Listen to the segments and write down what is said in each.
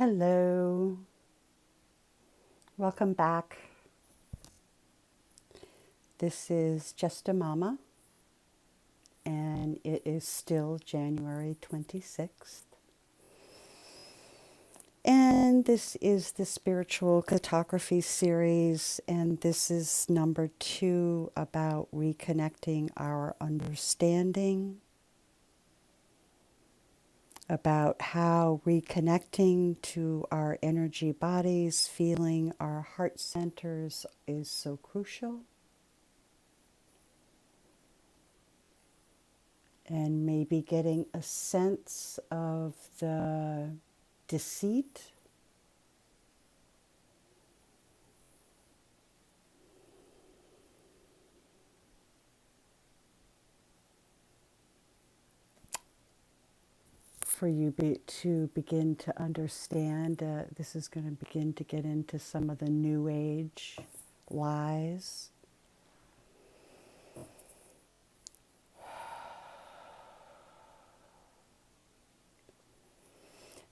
Hello, welcome back. This is Just a Mama, and it is still January 26th. And this is the Spiritual Cartography series, and this is number 2 about reconnecting our understanding, about how reconnecting to our energy bodies, feeling our heart centers is so crucial. And maybe getting a sense of the deceit for you to begin to understand. This is going to begin to get into some of the New Age lies.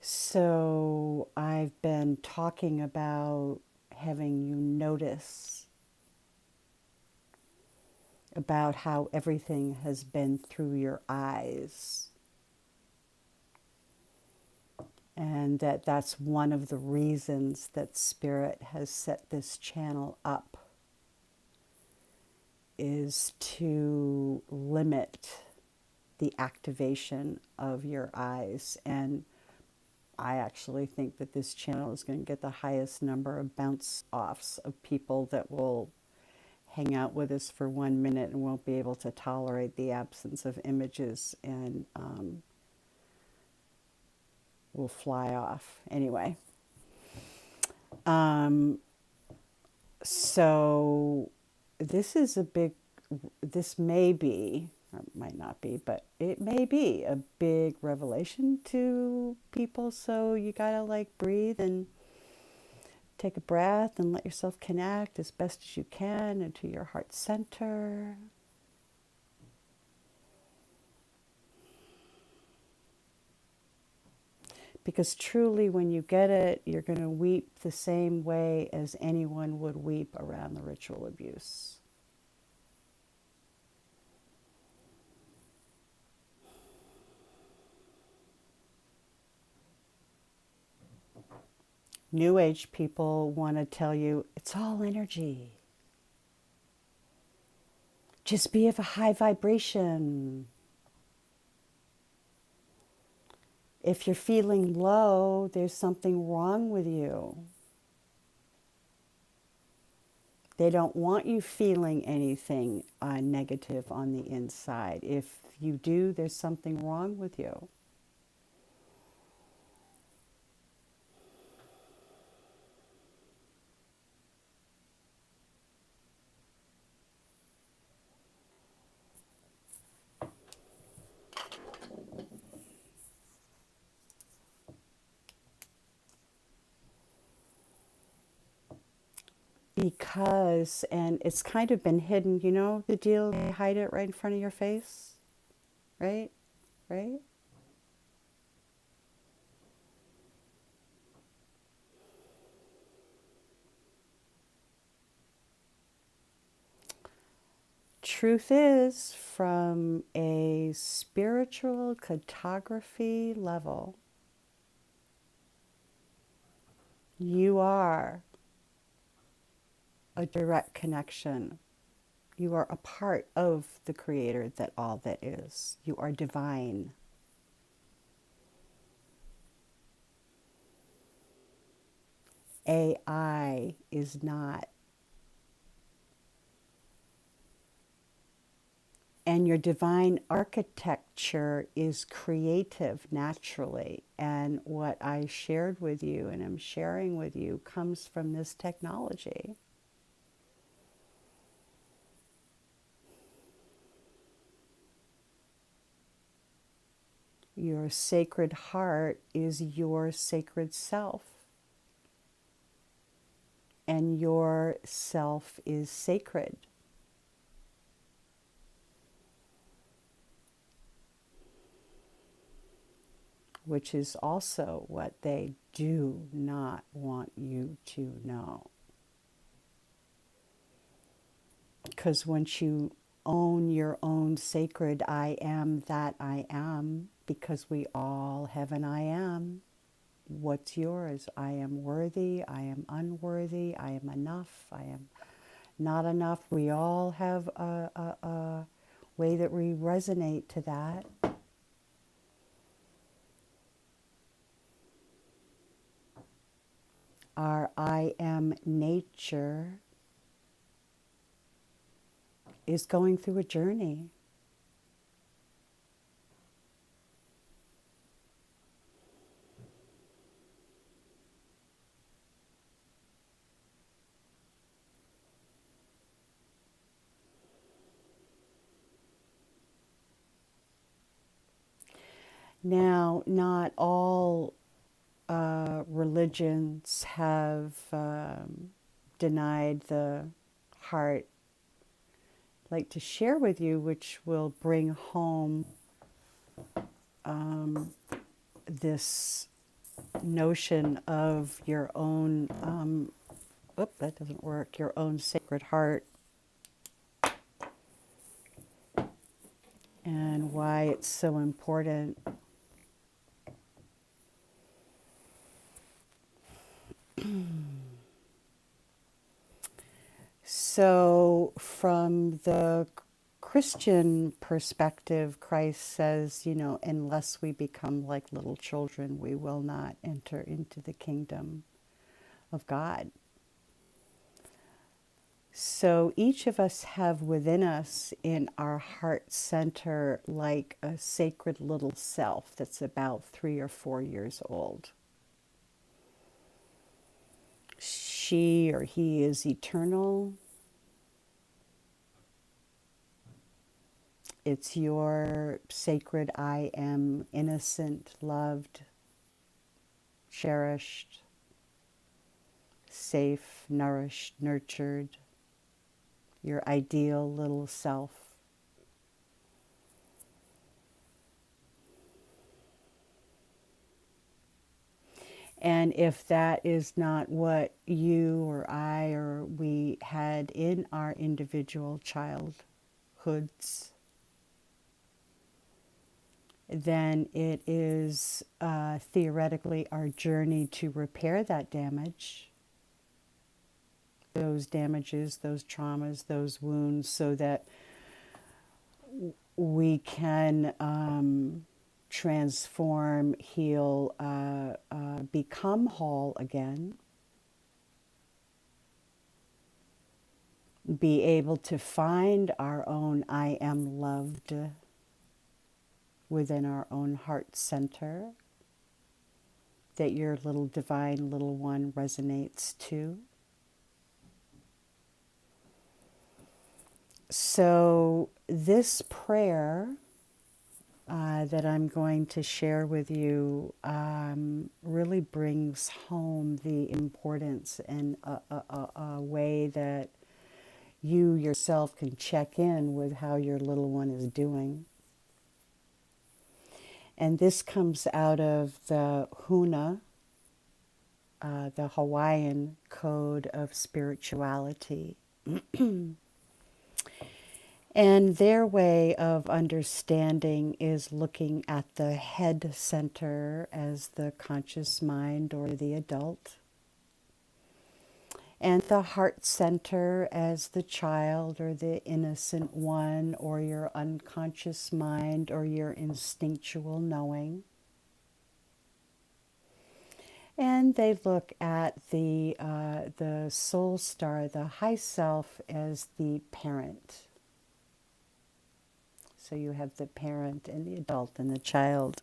So I've been talking about having you notice about how everything has been through your eyes. And that's one of the reasons that Spirit has set this channel up, is to limit the activation of your eyes. And I actually think that this channel is going to get the highest number of bounce offs of people that will hang out with us for 1 minute and won't be able to tolerate the absence of images and will fly off. Anyway, so this may be, or it might not be, but it may be a big revelation to people. So you gotta breathe and take a breath and let yourself connect as best as you can into your heart center. Because truly, when you get it, you're going to weep the same way as anyone would weep around the ritual abuse. New Age people want to tell you it's all energy. Just be of a high vibration. If you're feeling low, there's something wrong with you. They don't want you feeling anything negative on the inside. If you do, there's something wrong with you. Because, and it's kind of been hidden, you know the deal, they hide it right in front of your face, right? Right? Truth is, from a spiritual cartography level, you are a direct connection. You are a part of the Creator that all that is. You are divine. AI is not. And your divine architecture is creative naturally. And what I shared with you and am sharing with you comes from this technology. Your sacred heart is your sacred self. And your self is sacred. which is also what they do not want you to know. Because once you own your own sacred I am that I am, because we all have an I am, what's yours? I am worthy, I am unworthy, I am enough, I am not enough. We all have a way that we resonate to that. Our I am nature is going through a journey. Now, not all religions have denied the heart. I'd like to share with you, which will bring home this notion of your own, that doesn't work, your own sacred heart, and why it's so important. So, from the Christian perspective, Christ says, unless we become like little children, we will not enter into the kingdom of God. So each of us have within us in our heart center like a sacred little self that's about 3 or 4 years old. She or he is eternal. It's your sacred I am, innocent, loved, cherished, safe, nourished, nurtured, your ideal little self. And if that is not what you or I or we had in our individual childhoods, then it is theoretically our journey to repair that damage, those damages, those traumas, those wounds, so that we can transform, heal, become whole again, be able to find our own I am loved within our own heart center, that your little divine little one resonates to. So this prayer that I'm going to share with you really brings home the importance and a way that you yourself can check in with how your little one is doing. And this comes out of the Huna, the Hawaiian code of spirituality. And their way of understanding is looking at the head center as the conscious mind or the adult, and the heart center as the child or the innocent one or your unconscious mind or your instinctual knowing. And they look at the soul star, the high self, as the parent. So you have the parent and the adult and the child.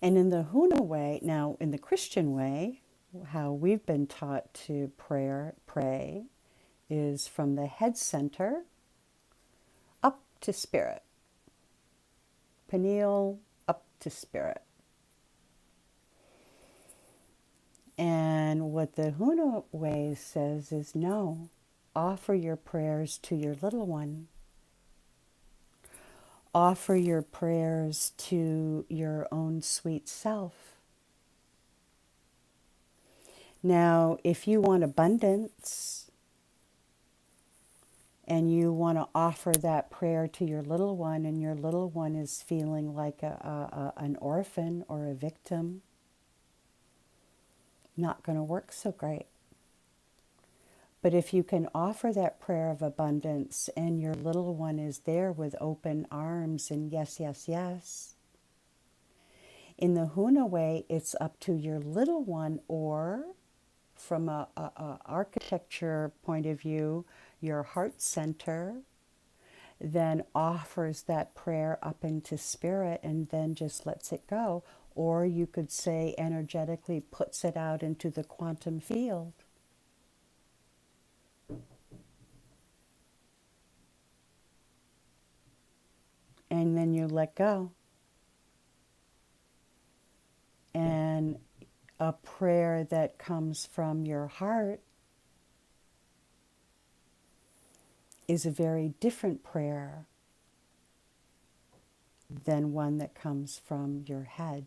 And in the Huna way, now in the Christian way, how we've been taught to pray is from the head center up to spirit. Pineal up to spirit. And what the Huna way says is no, offer your prayers to your little one. offer your prayers to your own sweet self. Now, if you want abundance and you want to offer that prayer to your little one, and your little one is feeling like an orphan or a victim, not going to work so great. But if you can offer that prayer of abundance and your little one is there with open arms and yes, yes, yes, in the Huna way, it's up to your little one, or from a architecture point of view, your heart center then offers that prayer up into spirit and then just lets it go. Or you could say energetically puts it out into the quantum field. And then you let go. And a prayer that comes from your heart is a very different prayer than one that comes from your head.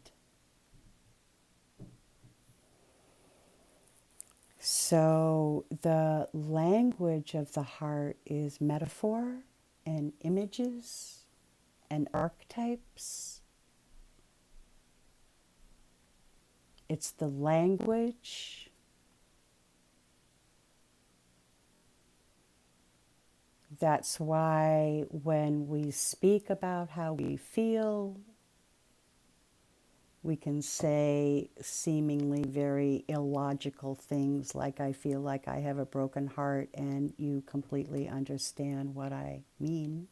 So the language of the heart is metaphor and images and archetypes. It's the language. That's why when we speak about how we feel, we can say seemingly very illogical things like, I feel like I have a broken heart, and you completely understand what I mean.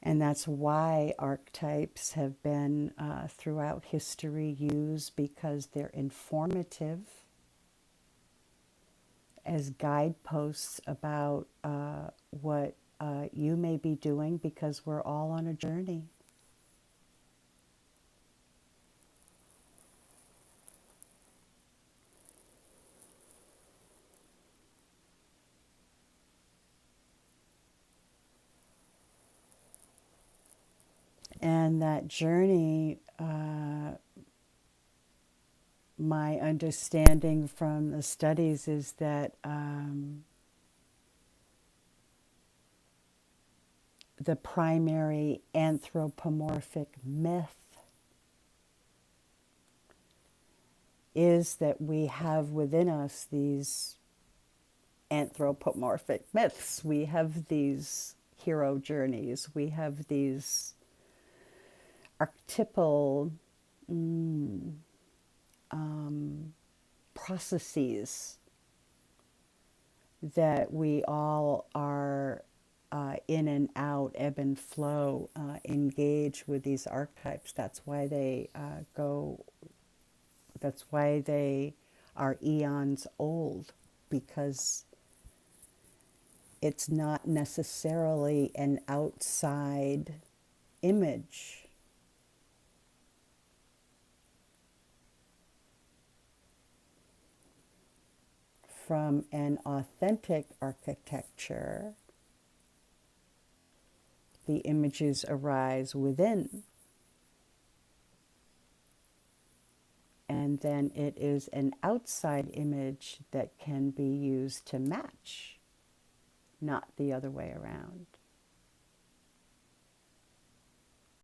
And that's why archetypes have been throughout history used, because they're informative as guideposts about what you may be doing, because we're all on a journey. And that journey, my understanding from the studies is that the primary anthropomorphic myth is that we have within us these anthropomorphic myths. We have these hero journeys. We have these archetypal processes that we all are in and out, ebb and flow, engage with these archetypes. That's why they that's why they are eons old, because it's not necessarily an outside image. From an authentic architecture, the images arise within. And then it is an outside image that can be used to match, not the other way around.